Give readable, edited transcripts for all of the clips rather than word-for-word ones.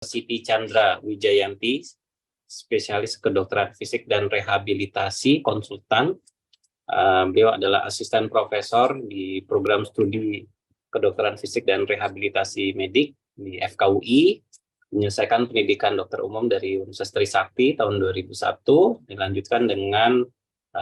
Siti Chandra Wijayanti, spesialis kedokteran fisik dan rehabilitasi, konsultan. Beliau adalah asisten profesor di program studi kedokteran fisik dan rehabilitasi medik di FKUI, menyelesaikan pendidikan dokter umum dari Universitas Trisakti tahun 2001, dilanjutkan dengan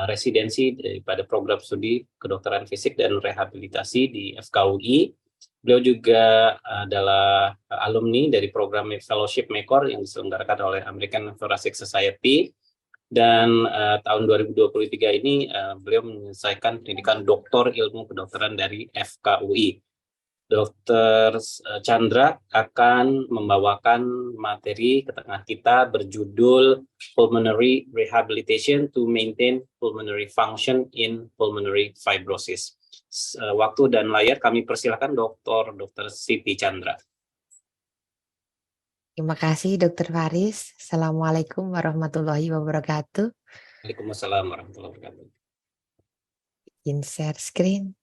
residensi daripada program studi kedokteran fisik dan rehabilitasi di FKUI. Beliau juga adalah alumni dari program Fellowship Makor yang diselenggarakan oleh American Thoracic Society, dan tahun 2023 ini beliau menyelesaikan pendidikan doktor ilmu kedokteran dari FKUI. Dr. Chandra akan membawakan materi ke tengah kita berjudul Pulmonary Rehabilitation to Maintain Pulmonary Function in Pulmonary Fibrosis. Waktu dan layar kami persilakan Dr. Siti Chandra. Terima kasih Dr. Faris. Assalamualaikum warahmatullahi wabarakatuh. Waalaikumsalam warahmatullahi wabarakatuh. Bikin share screen.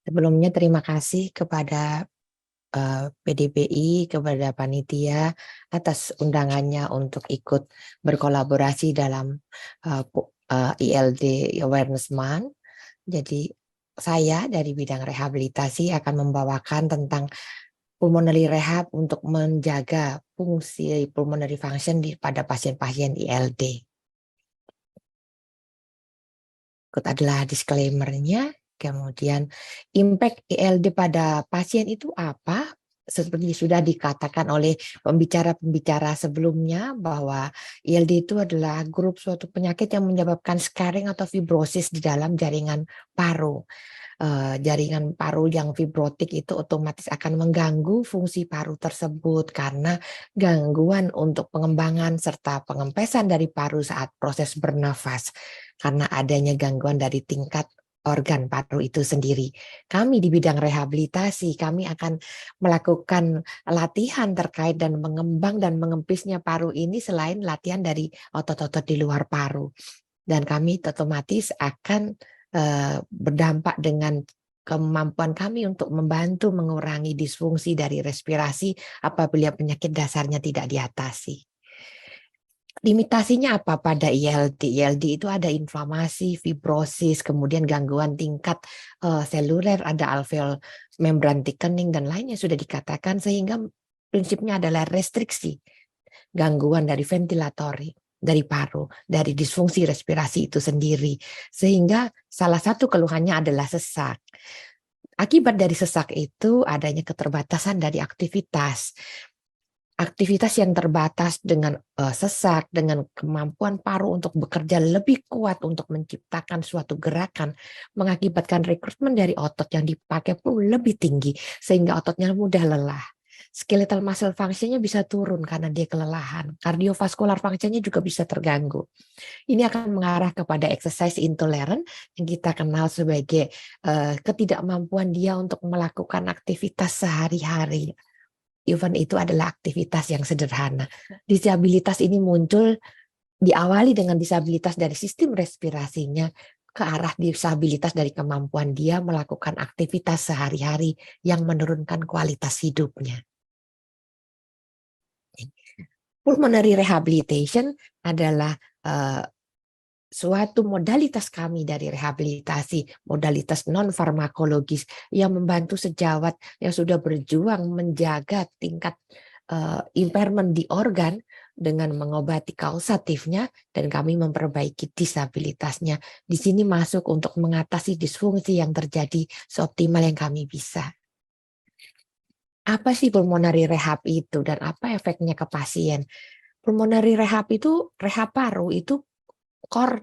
Sebelumnya terima kasih kepada PDPI, kepada panitia atas undangannya untuk ikut berkolaborasi dalam ILD Awareness Month. Jadi saya dari bidang rehabilitasi akan membawakan tentang pulmonary rehab untuk menjaga fungsi pulmonary function pada pasien-pasien ILD. Ikut adalah disclaimer-nya. Kemudian impact ILD pada pasien itu apa? Seperti sudah dikatakan oleh pembicara-pembicara sebelumnya bahwa ILD itu adalah grup suatu penyakit yang menyebabkan scarring atau fibrosis di dalam jaringan paru. Jaringan paru yang fibrotik itu otomatis akan mengganggu fungsi paru tersebut karena gangguan untuk pengembangan serta pengempesan dari paru saat proses bernafas karena adanya gangguan dari tingkat organ paru itu sendiri. Kami di bidang rehabilitasi, kami akan melakukan latihan terkait dan mengembang dan mengempisnya paru ini selain latihan dari otot-otot di luar paru. Dan kami otomatis akan berdampak dengan kemampuan kami untuk membantu mengurangi disfungsi dari respirasi apabila penyakit dasarnya tidak diatasi. Limitasinya apa pada ILD? ILD itu ada inflamasi, fibrosis, kemudian gangguan tingkat seluler, ada alveol membran thickening dan lainnya sudah dikatakan, sehingga prinsipnya adalah restriksi, gangguan dari ventilatori, dari paru, dari disfungsi respirasi itu sendiri. Sehingga salah satu keluhannya adalah sesak. Akibat dari sesak itu adanya keterbatasan dari aktivitas. Aktivitas yang terbatas dengan sesak, dengan kemampuan paru untuk bekerja lebih kuat untuk menciptakan suatu gerakan, mengakibatkan rekrutmen dari otot yang dipakai pun lebih tinggi, sehingga ototnya mudah lelah. Skeletal muscle function-nya bisa turun karena dia kelelahan. Kardiovaskular function-nya juga bisa terganggu. Ini akan mengarah kepada exercise intolerant yang kita kenal sebagai ketidakmampuan dia untuk melakukan aktivitas sehari-hari. Even itu adalah aktivitas yang sederhana. Disabilitas ini muncul diawali dengan disabilitas dari sistem respirasinya ke arah disabilitas dari kemampuan dia melakukan aktivitas sehari-hari yang menurunkan kualitas hidupnya. Pulmonary rehabilitation adalah suatu modalitas kami dari rehabilitasi, modalitas non-farmakologis yang membantu sejawat yang sudah berjuang menjaga tingkat impairment di organ dengan mengobati kausatifnya, dan kami memperbaiki disabilitasnya. Di sini masuk untuk mengatasi disfungsi yang terjadi seoptimal yang kami bisa. Apa sih pulmonary rehab itu dan apa efeknya ke pasien? Pulmonary rehab itu, rehab paru itu core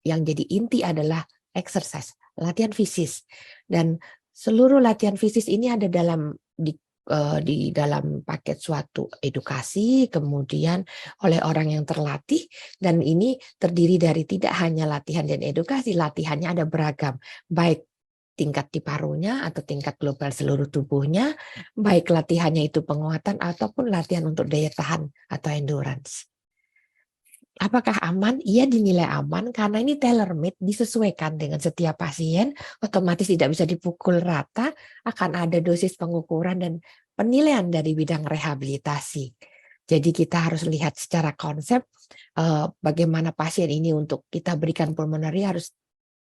yang jadi inti adalah exercise, latihan fisik, dan seluruh latihan fisik ini ada di dalam paket suatu edukasi, kemudian oleh orang yang terlatih, dan ini terdiri dari tidak hanya latihan dan edukasi, latihannya ada beragam, baik tingkat di parunya atau tingkat global seluruh tubuhnya, baik latihannya itu penguatan ataupun latihan untuk daya tahan atau endurance. Apakah aman? Ia dinilai aman karena ini tailor-made, disesuaikan dengan setiap pasien, otomatis tidak bisa dipukul rata, akan ada dosis pengukuran dan penilaian dari bidang rehabilitasi. Jadi kita harus lihat secara konsep bagaimana pasien ini untuk kita berikan pulmonary harus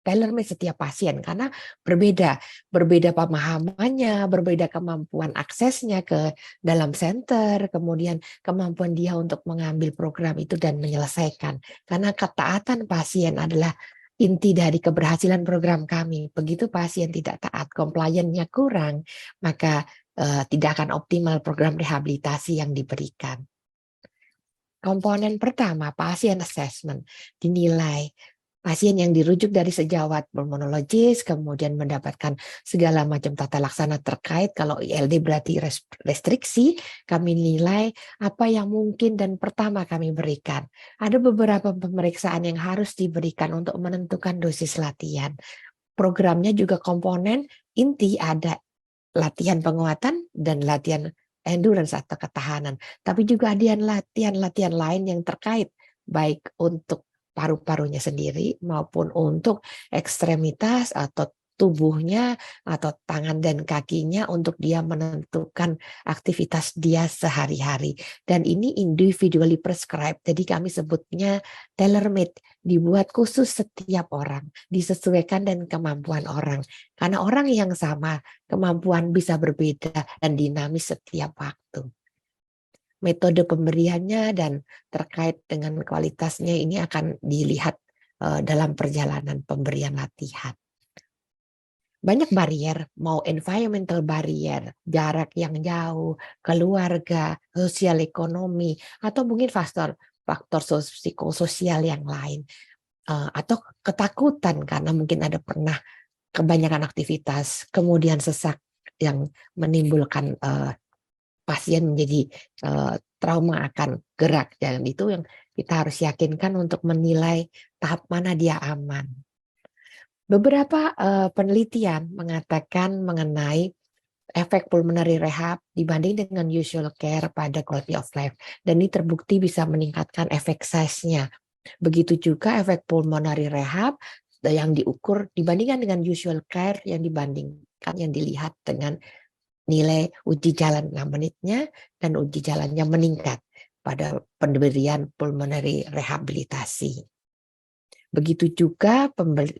tailor-made setiap pasien karena berbeda pemahamannya, berbeda kemampuan aksesnya ke dalam center, kemudian kemampuan dia untuk mengambil program itu dan menyelesaikan. Karena ketaatan pasien adalah inti dari keberhasilan program kami. Begitu pasien tidak taat, compliance-nya kurang, maka tidak akan optimal program rehabilitasi yang diberikan. Komponen pertama, pasien assessment, dinilai. Pasien yang dirujuk dari sejawat pulmonologis, kemudian mendapatkan segala macam tata laksana terkait. Kalau ILD berarti restriksi, kami nilai apa yang mungkin dan pertama kami berikan. Ada beberapa pemeriksaan yang harus diberikan untuk menentukan dosis latihan. Programnya juga komponen inti ada latihan penguatan dan latihan endurance atau ketahanan. Tapi juga ada latihan-latihan lain yang terkait, baik untuk paru-parunya sendiri maupun untuk ekstremitas atau tubuhnya atau tangan dan kakinya untuk dia menentukan aktivitas dia sehari-hari. Dan ini individually prescribed, jadi kami sebutnya tailor-made, dibuat khusus setiap orang, disesuaikan dengan kemampuan orang. Karena orang yang sama, kemampuan bisa berbeda dan dinamis setiap waktu. Metode pemberiannya dan terkait dengan kualitasnya ini akan dilihat dalam perjalanan pemberian latihan. Banyak barrier, mau environmental barrier, jarak yang jauh, keluarga, sosial ekonomi, atau mungkin faktor psikososial yang lain. Atau ketakutan karena mungkin ada pernah kebanyakan aktivitas, kemudian sesak yang menimbulkan pasien menjadi trauma akan gerak, dan itu yang kita harus yakinkan untuk menilai tahap mana dia aman. Beberapa penelitian mengatakan mengenai efek pulmonary rehab dibanding dengan usual care pada quality of life, dan ini terbukti bisa meningkatkan efek size-nya. Begitu juga efek pulmonary rehab yang diukur dibandingkan dengan usual care yang dibandingkan yang dilihat dengan nilai uji jalan 6 menitnya dan uji jalannya meningkat pada pemberian pulmonary rehabilitasi. Begitu juga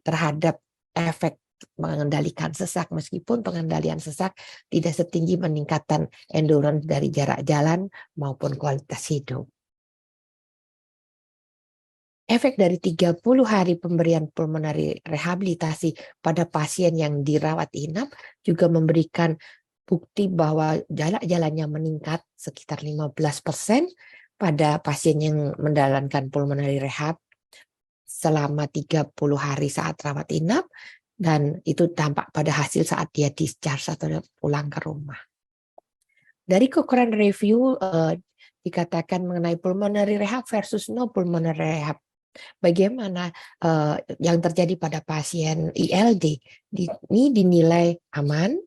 terhadap efek mengendalikan sesak, meskipun pengendalian sesak tidak setinggi peningkatan endurance dari jarak jalan maupun kualitas hidup. Efek dari 30 hari pemberian pulmonary rehabilitasi pada pasien yang dirawat inap juga memberikan bukti bahwa jalannya meningkat sekitar 15% pada pasien yang menjalankan pulmonary rehab selama 30 hari saat rawat inap, dan itu tampak pada hasil saat dia discharge atau pulang ke rumah. Dari Cochrane Review dikatakan mengenai pulmonary rehab versus no pulmonary rehab. Bagaimana yang terjadi pada pasien ILD ini dinilai aman,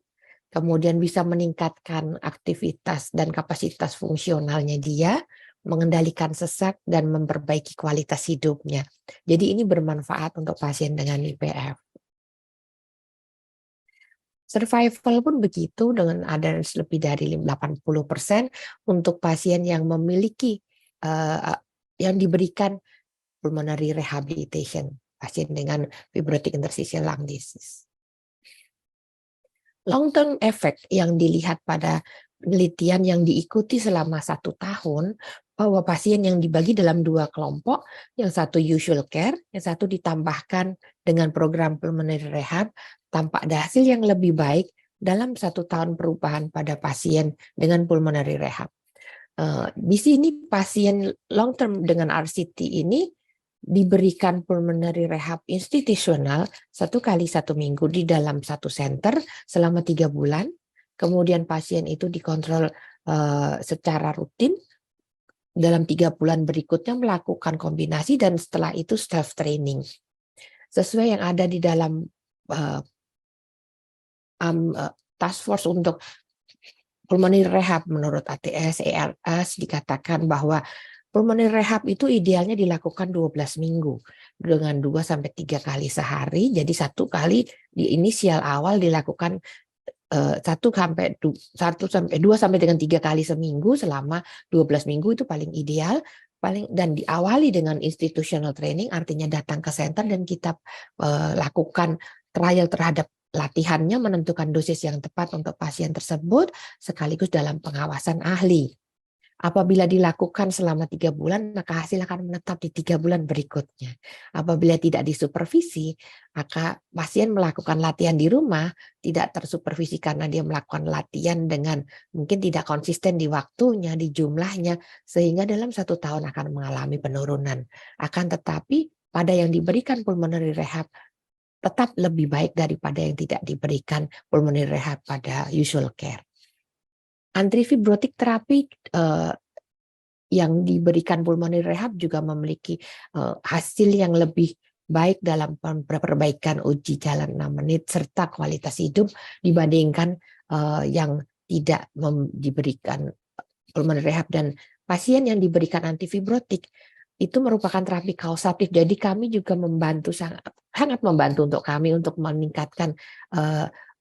kemudian bisa meningkatkan aktivitas dan kapasitas fungsionalnya dia, mengendalikan sesak dan memperbaiki kualitas hidupnya. Jadi ini bermanfaat untuk pasien dengan IPF. Survival pun begitu, dengan ada lebih dari 80% untuk pasien yang memiliki yang diberikan pulmonary rehabilitation, pasien dengan fibrotic interstitial lung disease. Long term effect yang dilihat pada penelitian yang diikuti selama 1 tahun, bahwa pasien yang dibagi dalam 2 kelompok, yang satu usual care, yang satu ditambahkan dengan program pulmonary rehab, tampak ada hasil yang lebih baik dalam 1 tahun perubahan pada pasien dengan pulmonary rehab. Di sini pasien long term dengan RCT ini diberikan pulmonary rehab institusional 1 kali 1 minggu di dalam 1 center selama 3 bulan. Kemudian pasien itu dikontrol secara rutin. Dalam 3 bulan berikutnya melakukan kombinasi, dan setelah itu self training sesuai yang ada di dalam task force untuk pulmonary rehab. Menurut ATS, ERS dikatakan bahwa Pulmonary rehab itu idealnya dilakukan 12 minggu dengan 2-3 kali sehari. Jadi 1 kali di inisial awal dilakukan 2 sampai dengan 3 kali seminggu selama 12 minggu, itu paling ideal. Dan diawali dengan institutional training, artinya datang ke center dan kita lakukan trial terhadap latihannya, menentukan dosis yang tepat untuk pasien tersebut sekaligus dalam pengawasan ahli. Apabila dilakukan selama 3 bulan, maka hasil akan menetap di 3 bulan berikutnya. Apabila tidak disupervisi, maka pasien melakukan latihan di rumah, tidak tersupervisi karena dia melakukan latihan dengan mungkin tidak konsisten di waktunya, di jumlahnya, sehingga dalam 1 tahun akan mengalami penurunan. Akan tetapi pada yang diberikan pulmonary rehab tetap lebih baik daripada yang tidak diberikan pulmonary rehab pada usual care. Antifibrotik terapi yang diberikan pulmonary rehab juga memiliki hasil yang lebih baik dalam perbaikan uji jalan 6 menit serta kualitas hidup dibandingkan yang tidak diberikan pulmonary rehab. Dan pasien yang diberikan antifibrotik itu merupakan terapi kausatif. Jadi kami juga sangat membantu untuk kami untuk meningkatkan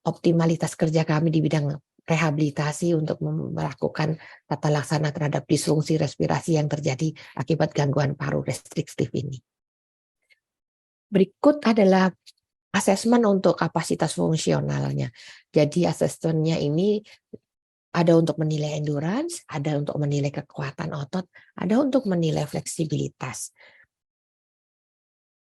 optimalitas kerja kami di bidang rehabilitasi untuk melakukan tata laksana terhadap disfungsi respirasi yang terjadi akibat gangguan paru restriktif ini. Berikut adalah asesmen untuk kapasitas fungsionalnya. Jadi asesmennya ini ada untuk menilai endurance, ada untuk menilai kekuatan otot, ada untuk menilai fleksibilitas.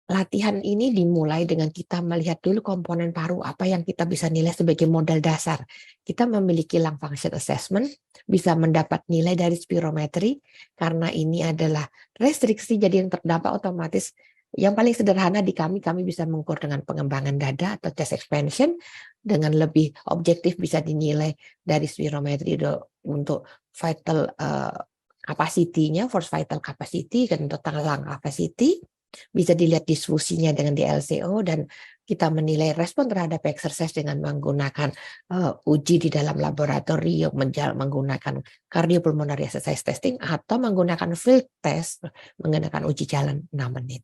Latihan ini dimulai dengan kita melihat dulu komponen paru apa yang kita bisa nilai sebagai modal dasar. Kita memiliki lung function assessment, bisa mendapat nilai dari spirometri, karena ini adalah restriksi, jadi yang terdampak otomatis. Yang paling sederhana di kami bisa mengukur dengan pengembangan dada atau chest expansion, dengan lebih objektif bisa dinilai dari spirometri untuk vital capacity-nya, force vital capacity, dan total lung capacity. Bisa dilihat disfusinya dengan DLCO, dan kita menilai respon terhadap exercise dengan menggunakan uji di dalam laboratorium, menggunakan cardiopulmonary exercise testing atau menggunakan field test, menggunakan uji jalan 6 menit.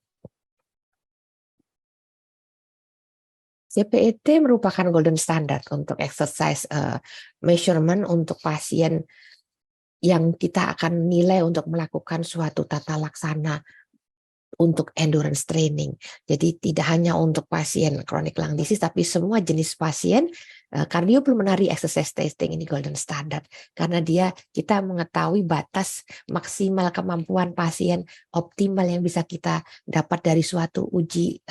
CPET merupakan golden standard untuk exercise measurement untuk pasien yang kita akan nilai untuk melakukan suatu tata laksana untuk endurance training. Jadi tidak hanya untuk pasien chronic lung disease, tapi semua jenis pasien cardiopulmonary exercise testing ini golden standard, karena kita mengetahui batas maksimal kemampuan pasien optimal yang bisa kita dapat dari suatu uji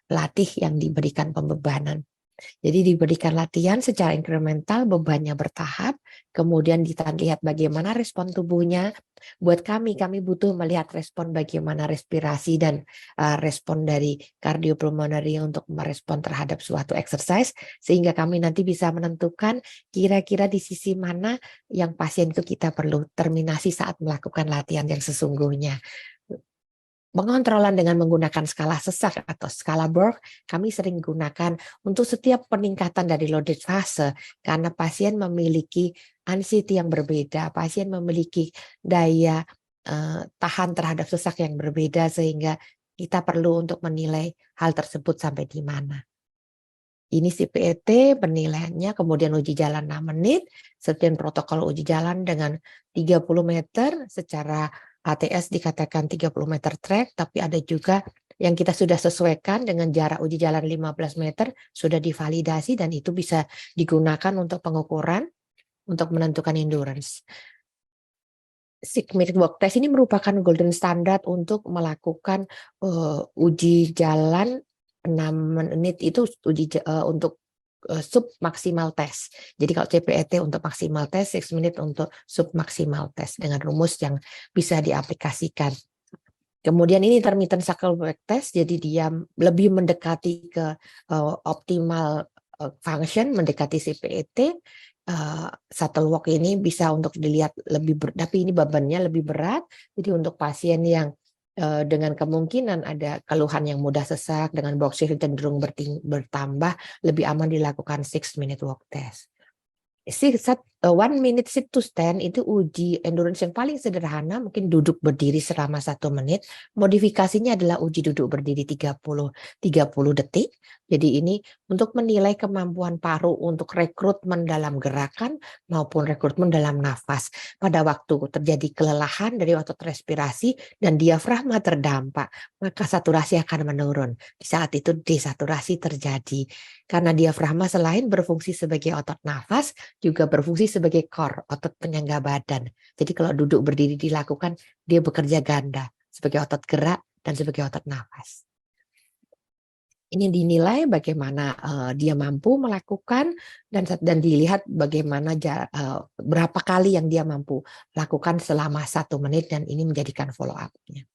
latih yang diberikan pembebanan. Jadi diberikan latihan secara incremental, bebannya bertahap, kemudian kita lihat bagaimana respon tubuhnya. Buat kami butuh melihat respon bagaimana respirasi dan respon dari cardiopulmonary untuk merespon terhadap suatu exercise, sehingga kami nanti bisa menentukan kira-kira di sisi mana yang pasien itu kita perlu terminasi saat melakukan latihan yang sesungguhnya. Pengontrolan dengan menggunakan skala sesak atau skala Borg kami sering gunakan untuk setiap peningkatan dari loaded fase, karena pasien memiliki anxiety yang berbeda, pasien memiliki daya tahan terhadap sesak yang berbeda, sehingga kita perlu untuk menilai hal tersebut sampai di mana. Ini CPET penilaiannya, kemudian uji jalan 6 menit, serta protokol uji jalan dengan 30 meter secara ATS dikatakan 30 meter track, tapi ada juga yang kita sudah sesuaikan dengan jarak uji jalan 15 meter, sudah divalidasi dan itu bisa digunakan untuk pengukuran, untuk menentukan endurance. 6-minute walk test ini merupakan golden standard untuk melakukan uji jalan 6 menit itu untuk sub maksimal test. Jadi kalau CPET untuk maksimal test, 6 menit untuk sub maksimal test dengan rumus yang bisa diaplikasikan. Kemudian ini intermittent cycle walk test, jadi dia lebih mendekati ke optimal function, mendekati CPET. Shuttle walk ini bisa untuk dilihat tapi ini bebannya lebih berat. Jadi untuk pasien yang dengan kemungkinan ada keluhan yang mudah sesak, dengan box shift cenderung bertambah, lebih aman dilakukan 6-minute walk test. 1 minute sit to stand itu uji endurance yang paling sederhana, mungkin duduk berdiri selama 1 menit. Modifikasinya adalah uji duduk berdiri 30 detik. Jadi ini untuk menilai kemampuan paru untuk rekrutmen dalam gerakan maupun rekrutmen dalam nafas. Pada waktu terjadi kelelahan dari otot respirasi dan diafragma terdampak, maka saturasi akan menurun. Di saat itu desaturasi terjadi. Karena diafragma selain berfungsi sebagai otot nafas, juga berfungsi sebagai core, otot penyangga badan. Jadi kalau duduk berdiri dilakukan, dia bekerja ganda sebagai otot gerak dan sebagai otot nafas. Ini dinilai bagaimana dia mampu melakukan dan dilihat bagaimana berapa kali yang dia mampu lakukan selama 1 menit, dan ini menjadikan follow up-nya.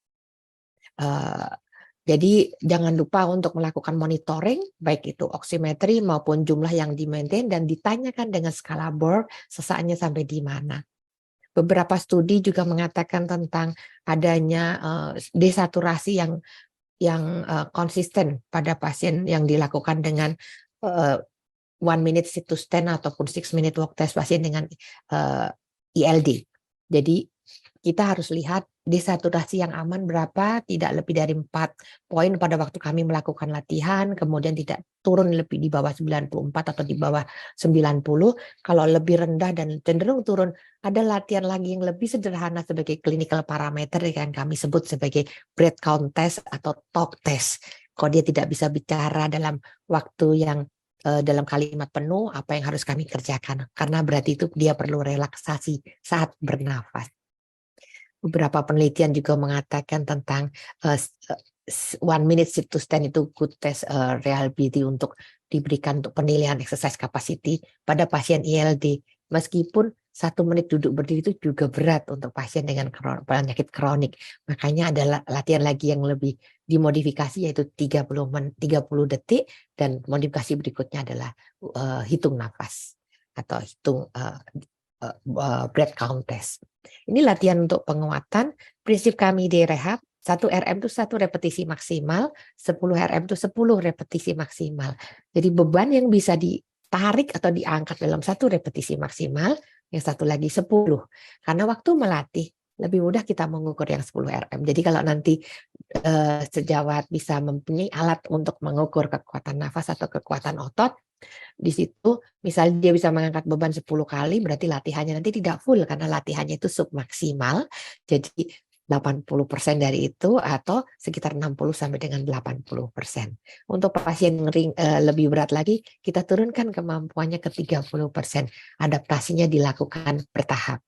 Jadi jangan lupa untuk melakukan monitoring, baik itu oximetry maupun jumlah yang di-maintain, dan ditanyakan dengan skala Borg sesaknya sampai di mana. Beberapa studi juga mengatakan tentang adanya desaturasi yang konsisten pada pasien yang dilakukan dengan 1 minute sit to stand ataupun 6 minute walk test pasien dengan ELD. Jadi kita harus lihat desaturasi yang aman berapa, tidak lebih dari 4 poin pada waktu kami melakukan latihan, kemudian tidak turun lebih di bawah 94 atau di bawah 90. Kalau lebih rendah dan cenderung turun, ada latihan lagi yang lebih sederhana sebagai clinical parameter yang kami sebut sebagai breath count test atau talk test. Kalau dia tidak bisa bicara dalam waktu yang dalam kalimat penuh, apa yang harus kami kerjakan? Karena berarti itu dia perlu relaksasi saat bernafas. Beberapa penelitian juga mengatakan tentang 1 minute sit to stand itu good test reliability untuk diberikan untuk penilaian exercise capacity pada pasien ELD. Meskipun 1 menit duduk berdiri itu juga berat untuk pasien dengan penyakit kronik. Makanya ada latihan lagi yang lebih dimodifikasi, yaitu 30 detik, dan modifikasi berikutnya adalah hitung nafas atau hitung breath count test. Ini latihan untuk penguatan. Prinsip kami di rehab, 1 RM itu 1 repetisi maksimal, 10 RM itu 10 repetisi maksimal. Jadi beban yang bisa ditarik atau diangkat dalam 1 repetisi maksimal, yang satu lagi 10. Karena waktu melatih lebih mudah kita mengukur yang 10 RM. Jadi kalau nanti sejawat bisa mempunyai alat untuk mengukur kekuatan nafas atau kekuatan otot, di situ misalnya dia bisa mengangkat beban 10 kali, berarti latihannya nanti tidak full karena latihannya itu submaksimal. Jadi 80% dari itu atau sekitar 60 sampai dengan 80%. Untuk pasien lebih berat lagi, kita turunkan kemampuannya ke 30%. Adaptasinya dilakukan bertahap.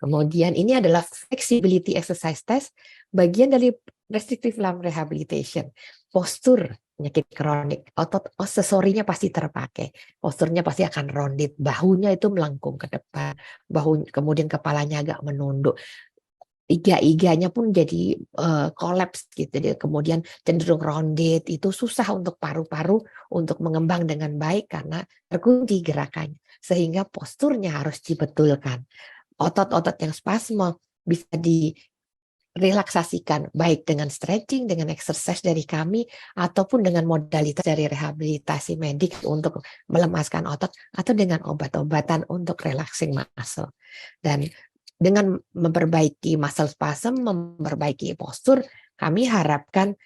Kemudian ini adalah flexibility exercise test, bagian dari restrictive lung rehabilitation. Postur penyakit kronik, otot aksesorinya pasti terpakai. Posturnya pasti akan rounded, bahunya itu melengkung ke depan, kemudian kepalanya agak menunduk. Iga-iganya pun jadi kolaps gitu. Kemudian cenderung rounded, itu susah untuk paru-paru untuk mengembang dengan baik karena terkunci gerakannya. Sehingga posturnya harus dibetulkan. Otot-otot yang spasme bisa direlaksasikan baik dengan stretching, dengan exercise dari kami, ataupun dengan modalitas dari rehabilitasi medik untuk melemaskan otot, atau dengan obat-obatan untuk relaxing muscle. Dan dengan memperbaiki muscle spasm, memperbaiki postur, kami harapkan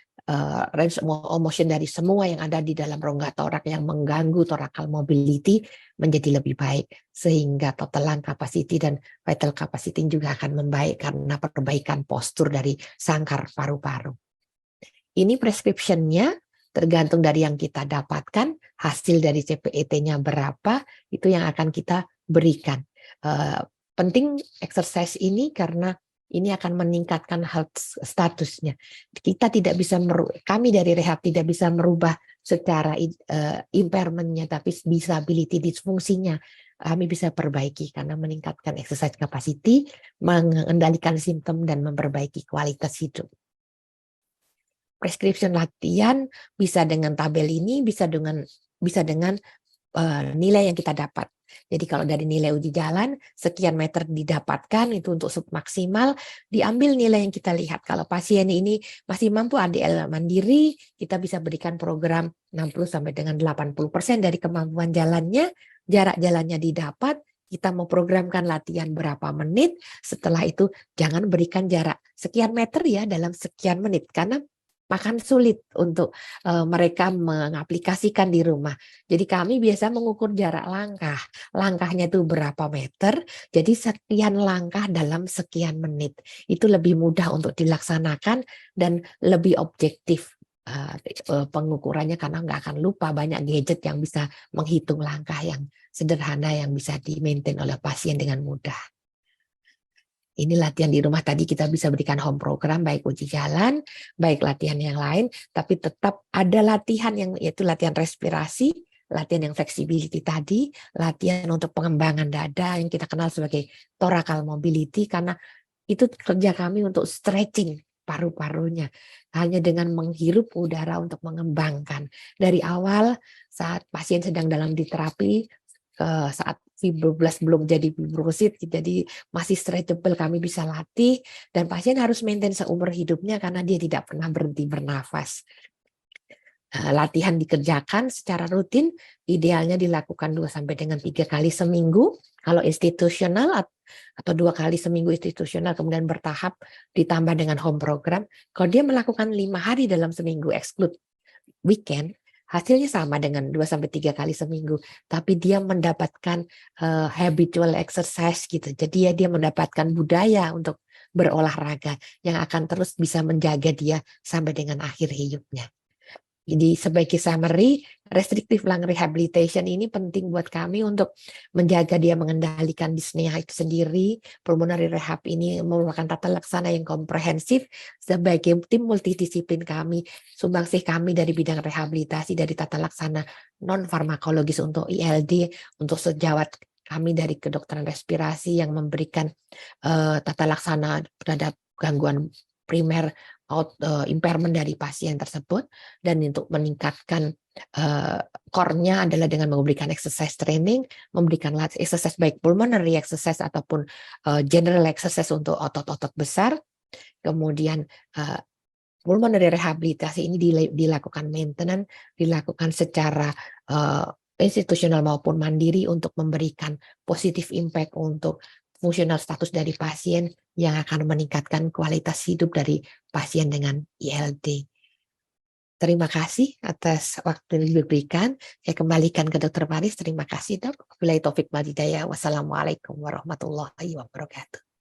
range of motion dari semua yang ada di dalam rongga torak yang mengganggu thoracal mobility menjadi lebih baik, sehingga total lung capacity dan vital capacity juga akan membaik karena perbaikan postur dari sangkar paru-paru. Ini prescription-nya tergantung dari yang kita dapatkan, hasil dari CPET-nya berapa, itu yang akan kita berikan. Penting exercise ini karena ini akan meningkatkan health statusnya. Kami dari rehab tidak bisa merubah secara impairment-nya, tapi disability disfungsinya kami bisa perbaiki karena meningkatkan exercise capacity, mengendalikan simptom dan memperbaiki kualitas hidup. Prescription latihan bisa dengan tabel ini, bisa dengan nilai yang kita dapat. Jadi kalau dari nilai uji jalan, sekian meter didapatkan itu untuk submaksimal, diambil nilai yang kita lihat. Kalau pasien ini masih mampu ADL mandiri, kita bisa berikan program 60 sampai dengan 80% dari kemampuan jalannya, jarak jalannya didapat, kita mau programkan latihan berapa menit, setelah itu jangan berikan jarak sekian meter ya dalam sekian menit, karena makan sulit untuk mereka mengaplikasikan di rumah. Jadi kami biasa mengukur jarak langkah. Langkahnya itu berapa meter, jadi sekian langkah dalam sekian menit. Itu lebih mudah untuk dilaksanakan dan lebih objektif pengukurannya, karena nggak akan lupa, banyak gadget yang bisa menghitung langkah yang sederhana yang bisa di-maintain oleh pasien dengan mudah. Ini latihan di rumah tadi kita bisa berikan home program, baik uji jalan, baik latihan yang lain, tapi tetap ada latihan yang yaitu latihan respirasi, latihan yang flexibility tadi, latihan untuk pengembangan dada yang kita kenal sebagai thoracal mobility, karena itu kerja kami untuk stretching paru-parunya. Hanya dengan menghirup udara untuk mengembangkan. Dari awal saat pasien sedang dalam diterapi, saat fibroblast belum jadi fibrosit, jadi masih stretchable, kami bisa latih, dan pasien harus maintain seumur hidupnya karena dia tidak pernah berhenti bernafas. Latihan dikerjakan secara rutin, idealnya dilakukan 2 sampai dengan 3 kali seminggu. Kalau institusional atau 2 kali seminggu institusional, kemudian bertahap ditambah dengan home program. Kalau dia melakukan 5 hari dalam seminggu exclude weekend, hasilnya sama dengan 2 sampai 3 kali seminggu, tapi dia mendapatkan habitual exercise gitu. Jadi dia mendapatkan budaya untuk berolahraga yang akan terus bisa menjaga dia sampai dengan akhir hidupnya. Jadi sebagai summary, restrictive lung rehabilitation ini penting buat kami untuk menjaga dia mengendalikan dyspnea itu sendiri. Pulmonary rehab ini merupakan tata laksana yang komprehensif sebagai tim multidisiplin kami. Sumbangsih kami dari bidang rehabilitasi, dari tata laksana non farmakologis untuk ILD, untuk sejawat kami dari kedokteran respirasi yang memberikan tata laksana terhadap gangguan primer impairment dari pasien tersebut, dan untuk meningkatkan core-nya adalah dengan memberikan exercise training, memberikan exercise baik pulmonary exercise ataupun general exercise untuk otot-otot besar. Kemudian pulmonary rehabilitasi ini dilakukan maintenance, dilakukan secara institusional maupun mandiri untuk memberikan positif impact untuk fungsional status dari pasien yang akan meningkatkan kualitas hidup dari pasien dengan ILD. Terima kasih atas waktu yang diberikan. Saya kembalikan ke Dr. Faris. Terima kasih, Dok. Wabillahi taufik wal hidayah. Wassalamualaikum warahmatullahi wabarakatuh.